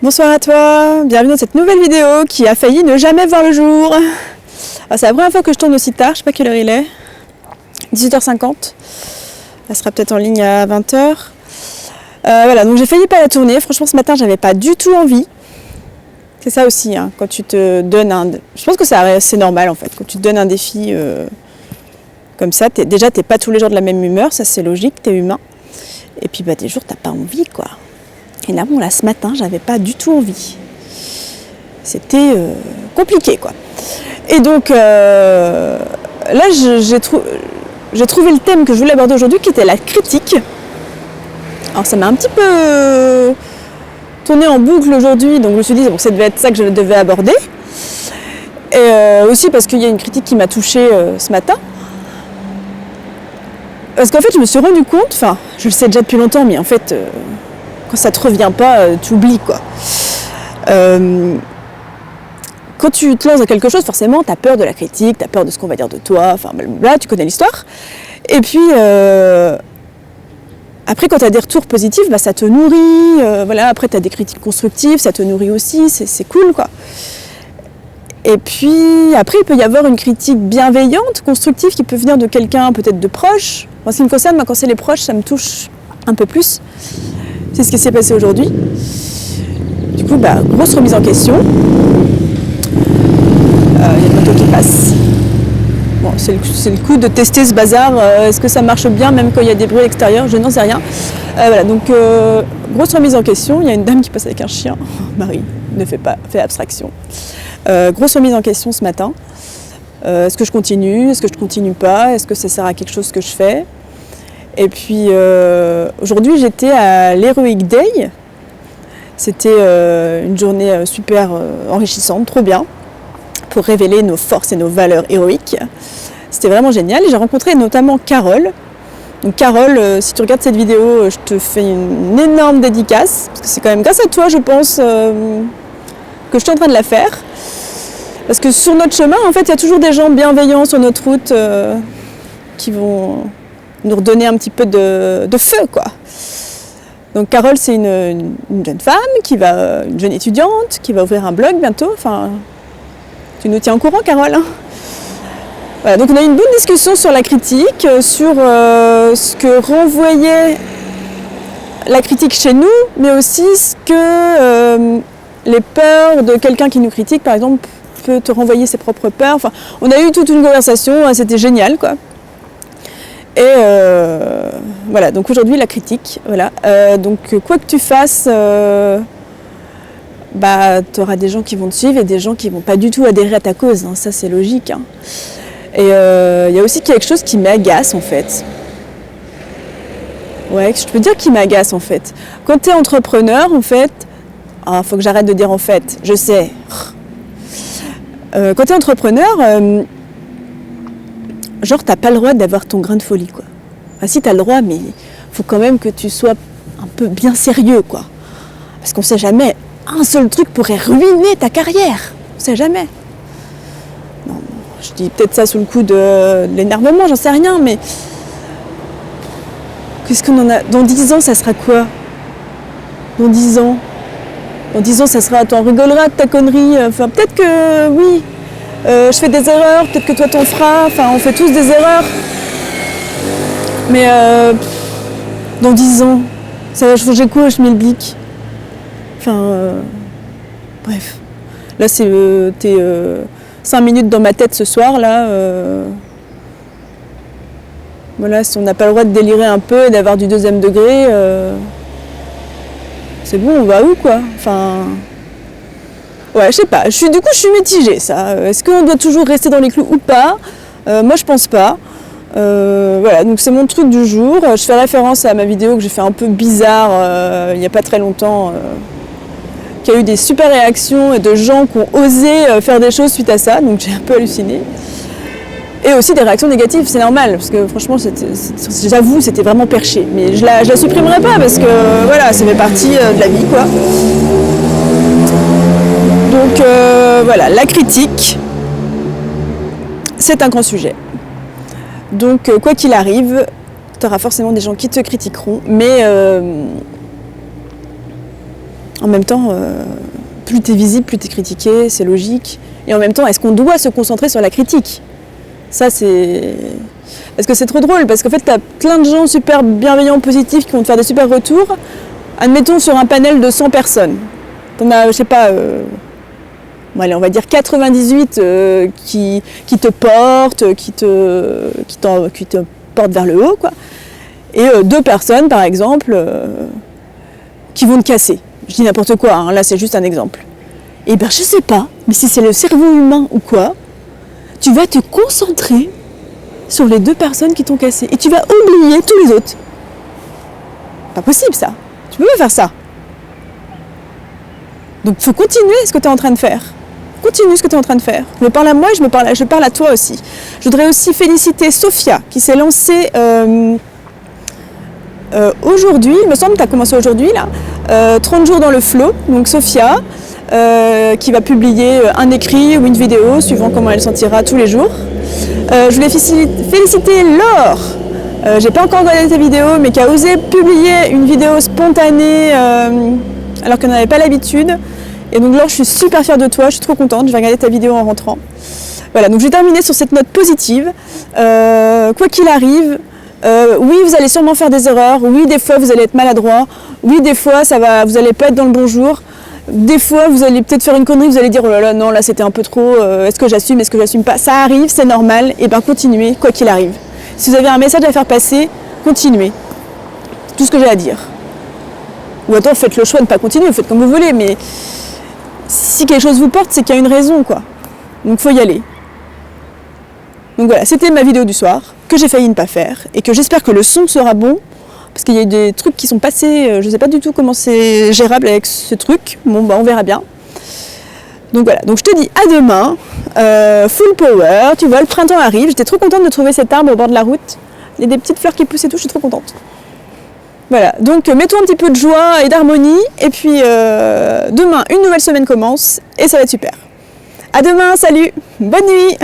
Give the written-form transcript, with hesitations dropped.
Bonsoir à toi, bienvenue dans cette nouvelle vidéo qui a failli ne jamais voir le jour. C'est la première fois que je tourne aussi tard, je sais pas quelle heure il est, 18h50. Elle sera peut-être en ligne à 20h. Voilà, donc j'ai failli pas la tourner, franchement ce matin j'avais pas du tout envie. C'est ça aussi, hein, quand tu te donnes un... Je pense que c'est normal en fait, quand tu te donnes un défi comme ça, déjà t'es pas tous les jours de la même humeur, ça c'est logique, t'es humain. Et puis des jours t'as pas envie quoi. Et là, ce matin, j'avais pas du tout envie. C'était compliqué, quoi. Et donc, là, j'ai trouvé le thème que je voulais aborder aujourd'hui, qui était la critique. Alors, ça m'a un petit peu tourné en boucle aujourd'hui, donc je me suis dit que ça devait être ça que je devais aborder. Et aussi parce qu'il y a une critique qui m'a touchée ce matin. Parce qu'en fait, je me suis rendu compte, enfin, je le sais déjà depuis longtemps, mais en fait... quand ça te revient pas, tu oublies quoi. Quand tu te lances dans quelque chose, forcément, tu as peur de la critique, tu as peur de ce qu'on va dire de toi, enfin blablabla, tu connais l'histoire. Et puis, après, quand tu as des retours positifs, ça te nourrit. Voilà, après, tu as des critiques constructives, ça te nourrit aussi, c'est cool quoi. Et puis, après, il peut y avoir une critique bienveillante, constructive, qui peut venir de quelqu'un peut-être de proche. En ce qui me concerne, quand c'est les proches, ça me touche un peu plus. C'est ce qui s'est passé aujourd'hui. Du coup, grosse remise en question. Il y a une moto qui passe. Bon, c'est le coup de tester ce bazar. Est-ce que ça marche bien, même quand il y a des bruits extérieurs? Je n'en sais rien. Voilà, donc grosse remise en question. Il y a une dame qui passe avec un chien. Marie, fais abstraction. Grosse remise en question ce matin. Est-ce que je continue? Est-ce que je continue pas? Est-ce que ça sert à quelque chose que je fais? Et puis aujourd'hui j'étais à l'Heroic Day. C'était une journée super enrichissante, trop bien, pour révéler nos forces et nos valeurs héroïques. C'était vraiment génial. Et j'ai rencontré notamment Carole. Donc Carole, si tu regardes cette vidéo, je te fais une énorme dédicace, parce que c'est quand même grâce à toi, je pense, que je suis en train de la faire. Parce que sur notre chemin, en fait, il y a toujours des gens bienveillants sur notre route qui vont... nous redonner un petit peu de feu, quoi. Donc Carole, c'est une jeune femme, une jeune étudiante, qui va ouvrir un blog bientôt. Enfin, tu nous tiens au courant, Carole, hein. Voilà, donc on a eu une bonne discussion sur la critique, sur ce que renvoyait la critique chez nous, mais aussi ce que les peurs de quelqu'un qui nous critique, par exemple, peut te renvoyer ses propres peurs. Enfin, on a eu toute une conversation, c'était génial, quoi. Et voilà, donc aujourd'hui la critique, voilà. Donc quoi que tu fasses, tu auras des gens qui vont te suivre et des gens qui vont pas du tout adhérer à ta cause, hein, ça c'est logique. Hein. Et il y a aussi quelque chose qui m'agace en fait. Ouais, je peux dire qui m'agace en fait. Quand tu es entrepreneur en fait, faut que j'arrête de dire en fait, je sais. Quand tu es entrepreneur, genre, t'as pas le droit d'avoir ton grain de folie, quoi. Enfin, si, t'as le droit, mais il faut quand même que tu sois un peu bien sérieux, quoi. Parce qu'on sait jamais, un seul truc pourrait ruiner ta carrière. On sait jamais. Non, je dis peut-être ça sous le coup de l'énervement, j'en sais rien, mais... Qu'est-ce qu'on en a? Dans 10 ans, ça sera quoi? Dans 10 ans? Dans 10 ans, ça sera... T'en rigoleras de ta connerie. Enfin, peut-être que, oui... je fais des erreurs, peut-être que toi t'en feras, enfin on fait tous des erreurs. Mais dans 10 ans, ça va changer quoi, je mets le blic? Enfin, bref. Là t'es 5 minutes dans ma tête ce soir, là. Voilà, si on n'a pas le droit de délirer un peu et d'avoir du 2e degré, c'est bon, on va où quoi? Enfin... Ouais, je sais pas, je suis mitigée, ça. Est-ce qu'on doit toujours rester dans les clous ou pas? Moi, je pense pas. Voilà, donc c'est mon truc du jour. Je fais référence à ma vidéo que j'ai fait un peu bizarre il n'y a pas très longtemps, qui a eu des super réactions et de gens qui ont osé faire des choses suite à ça, donc j'ai un peu halluciné. Et aussi des réactions négatives, c'est normal, parce que franchement, j'avoue, c'était vraiment perché. Mais je la supprimerai pas, parce que voilà, ça fait partie de la vie, quoi. Donc voilà, la critique, c'est un grand sujet. Donc quoi qu'il arrive, tu auras forcément des gens qui te critiqueront, mais En même temps, plus t'es visible, plus t'es critiqué, c'est logique. Et en même temps, est-ce qu'on doit se concentrer sur la critique? Ça, c'est... Parce que c'est trop drôle, parce qu'en fait, t'as plein de gens super bienveillants, positifs, qui vont te faire des super retours. Admettons sur un panel de 100 personnes. T'en as, je sais pas, bon, allez, on va dire 98 qui te portent, qui te portent vers le haut, quoi. Et 2 personnes, par exemple, qui vont te casser. Je dis n'importe quoi, hein, là c'est juste un exemple. Et ben je sais pas, mais si c'est le cerveau humain ou quoi, tu vas te concentrer sur les 2 personnes qui t'ont cassé. Et tu vas oublier tous les autres. Pas possible ça. Tu peux pas faire ça. Donc il faut continuer ce que tu es en train de faire. Continue ce que tu es en train de faire. Je me parle à moi et je parle à toi aussi. Je voudrais aussi féliciter Sophia qui s'est lancée aujourd'hui, il me semble que tu as commencé aujourd'hui là, 30 jours dans le flow. Donc Sophia qui va publier un écrit ou une vidéo suivant comment elle sentira tous les jours. Je voulais féliciter Laure. J'ai pas encore regardé ta vidéo, mais qui a osé publier une vidéo spontanée alors qu'elle n'en avait pas l'habitude. Et donc Laure, je suis super fière de toi, je suis trop contente, je vais regarder ta vidéo en rentrant. Voilà, donc je vais terminer sur cette note positive. Quoi qu'il arrive, oui, vous allez sûrement faire des erreurs, oui, des fois vous allez être maladroit, oui, des fois vous allez pas être dans le bon jour, des fois vous allez peut-être faire une connerie, vous allez dire oh là là, non, là c'était un peu trop, est-ce que j'assume pas, ça arrive, c'est normal, et bien continuez, quoi qu'il arrive. Si vous avez un message à faire passer, continuez. C'est tout ce que j'ai à dire. Ou attends, faites le choix de ne pas continuer, vous faites comme vous voulez, mais si quelque chose vous porte, c'est qu'il y a une raison, quoi. Donc il faut y aller. Donc voilà, c'était ma vidéo du soir, que j'ai failli ne pas faire, et que j'espère que le son sera bon, parce qu'il y a eu des trucs qui sont passés, je ne sais pas du tout comment c'est gérable avec ce truc, bon bah on verra bien. Donc voilà, donc je te dis à demain, full power, tu vois, le printemps arrive, j'étais trop contente de trouver cet arbre au bord de la route, il y a des petites fleurs qui poussent et tout, je suis trop contente. Voilà, donc mets-toi un petit peu de joie et d'harmonie, et puis demain, une nouvelle semaine commence, et ça va être super. À demain, salut, bonne nuit.